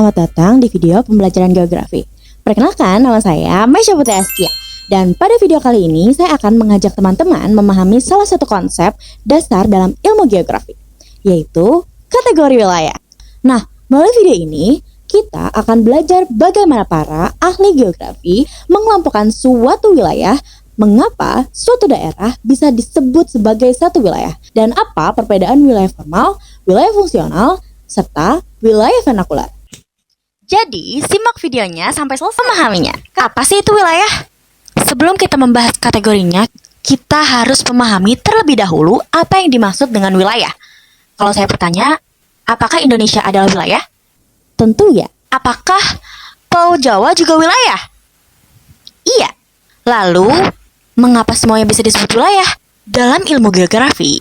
selamat datang di video pembelajaran geografi. Perkenalkan, nama saya Maisha Putri Askia. Dan pada video kali ini, saya akan mengajak teman-teman memahami salah satu konsep dasar dalam ilmu geografi, yaitu kategori wilayah. Nah, melalui video ini, kita akan belajar bagaimana para ahli geografi mengelompokkan suatu wilayah, mengapa suatu daerah bisa disebut sebagai satu wilayah, dan apa perbedaan wilayah formal, wilayah fungsional, serta wilayah vernakular. Jadi, simak videonya sampai selesai memahaminya. Apa sih itu wilayah? Sebelum kita membahas kategorinya, kita harus memahami terlebih dahulu apa yang dimaksud dengan wilayah. Kalau saya bertanya, apakah Indonesia adalah wilayah? Tentu ya. Apakah Pulau Jawa juga wilayah? Iya. Lalu, mengapa semuanya bisa disebut wilayah? Dalam ilmu geografi,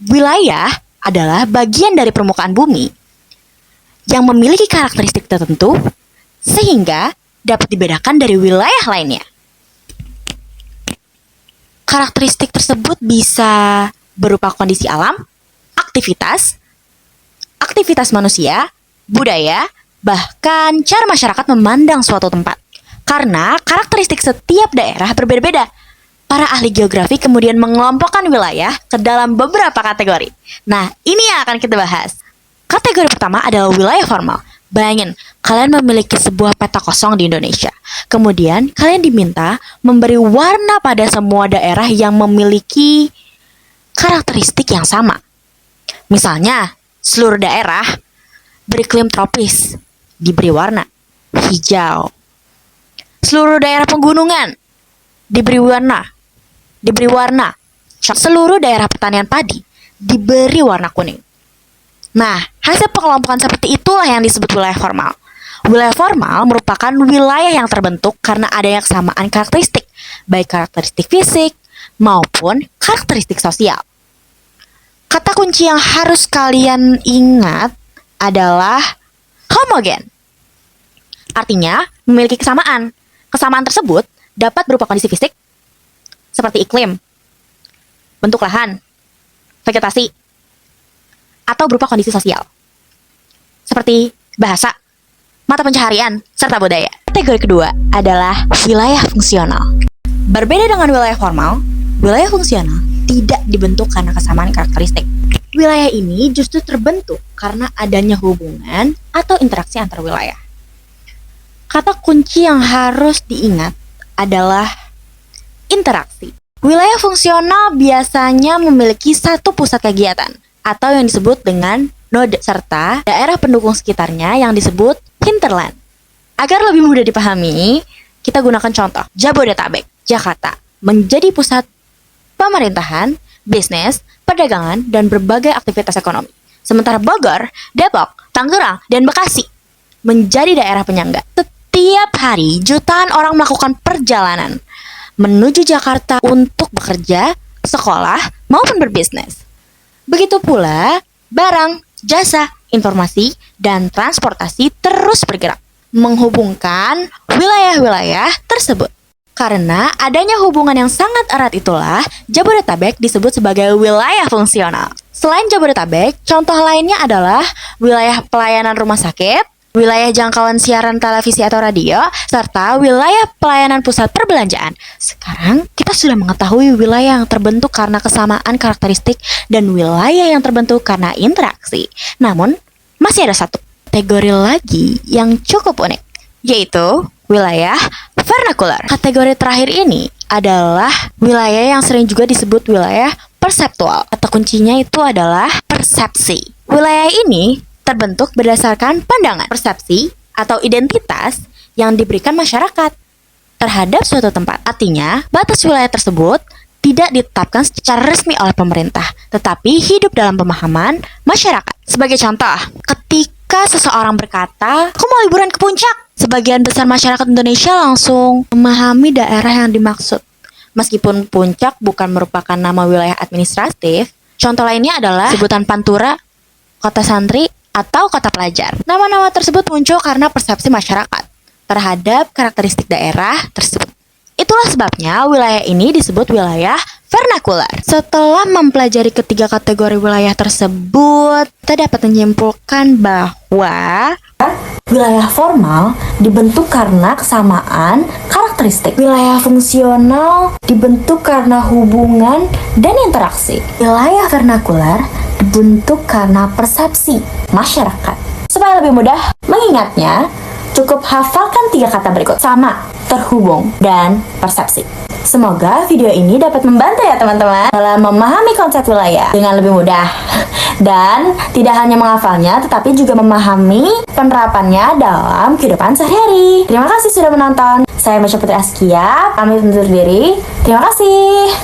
wilayah adalah bagian dari permukaan bumi yang memiliki karakteristik tertentu sehingga dapat dibedakan dari wilayah lainnya. Karakteristik tersebut bisa berupa kondisi alam, aktivitas manusia, budaya, bahkan cara masyarakat memandang suatu tempat. Karena karakteristik setiap daerah berbeda-beda, para ahli geografi kemudian mengelompokkan wilayah ke dalam beberapa kategori. Nah, ini yang akan kita bahas. Kategori pertama adalah wilayah formal. Bayangin, kalian memiliki sebuah peta kosong di Indonesia. Kemudian, kalian diminta memberi warna pada semua daerah yang memiliki karakteristik yang sama. Misalnya, seluruh daerah beriklim tropis, diberi warna hijau. Seluruh daerah pegunungan diberi warna. Seluruh daerah pertanian padi diberi warna kuning. Nah, hasil pengelompokan seperti itulah yang disebut wilayah formal. Wilayah formal merupakan wilayah yang terbentuk karena adanya kesamaan karakteristik, baik karakteristik fisik maupun karakteristik sosial. Kata kunci yang harus kalian ingat adalah homogen. Artinya, memiliki kesamaan. Kesamaan tersebut dapat berupa kondisi fisik, seperti iklim, bentuk lahan, vegetasi, atau berupa kondisi sosial, seperti bahasa, mata pencaharian, serta budaya. Kategori kedua adalah wilayah fungsional. Berbeda dengan wilayah formal, wilayah fungsional tidak dibentuk karena kesamaan karakteristik. Wilayah ini justru terbentuk karena adanya hubungan atau interaksi antar wilayah. Kata kunci yang harus diingat adalah interaksi. Wilayah fungsional biasanya memiliki satu pusat kegiatan atau yang disebut dengan node, serta daerah pendukung sekitarnya yang disebut hinterland. Agar lebih mudah dipahami, kita gunakan contoh. Jabodetabek, Jakarta, menjadi pusat pemerintahan, bisnis, perdagangan, dan berbagai aktivitas ekonomi. Sementara Bogor, Depok, Tangerang, dan Bekasi menjadi daerah penyangga. Setiap hari, jutaan orang melakukan perjalanan menuju Jakarta untuk bekerja, sekolah, maupun berbisnis. Begitu pula, barang, jasa, informasi, dan transportasi terus bergerak, menghubungkan wilayah-wilayah tersebut. Karena adanya hubungan yang sangat erat itulah, Jabodetabek disebut sebagai wilayah fungsional. Selain Jabodetabek, contoh lainnya adalah wilayah pelayanan rumah sakit, wilayah jangkauan siaran televisi atau radio, serta wilayah pelayanan pusat perbelanjaan. Sekarang, kita sudah mengetahui wilayah yang terbentuk karena kesamaan karakteristik dan wilayah yang terbentuk karena interaksi. Namun, masih ada satu kategori lagi yang cukup unik, yaitu wilayah vernakular. Kategori terakhir ini adalah wilayah yang sering juga disebut wilayah perseptual. Kata kuncinya itu adalah persepsi. Wilayah ini terbentuk berdasarkan pandangan, persepsi, atau identitas yang diberikan masyarakat terhadap suatu tempat. Artinya, batas wilayah tersebut tidak ditetapkan secara resmi oleh pemerintah, tetapi hidup dalam pemahaman masyarakat. Sebagai contoh, ketika seseorang berkata, "Aku mau liburan ke puncak," sebagian besar masyarakat Indonesia langsung memahami daerah yang dimaksud. Meskipun puncak bukan merupakan nama wilayah administratif, contoh lainnya adalah sebutan Pantura, kota santri, atau kota pelajar. Nama-nama tersebut muncul karena persepsi masyarakat terhadap karakteristik daerah tersebut. Itulah sebabnya wilayah ini disebut wilayah vernakular. Setelah mempelajari ketiga kategori wilayah tersebut, kita dapat menyimpulkan bahwa Wilayah formal dibentuk karena kesamaan karakteristik. Wilayah fungsional dibentuk karena hubungan dan interaksi. Wilayah vernakular dibentuk karena persepsi masyarakat. Supaya lebih mudah mengingatnya, cukup hafalkan 3 kata berikut: sama, terhubung, dan persepsi. Semoga video ini dapat membantu ya teman-teman dalam memahami konsep wilayah dengan lebih mudah. Dan tidak hanya menghafalnya, tetapi juga memahami penerapannya dalam kehidupan sehari-hari. Terima kasih sudah menonton. Saya Masya Putri Askia, pamit undur diri. Terima kasih.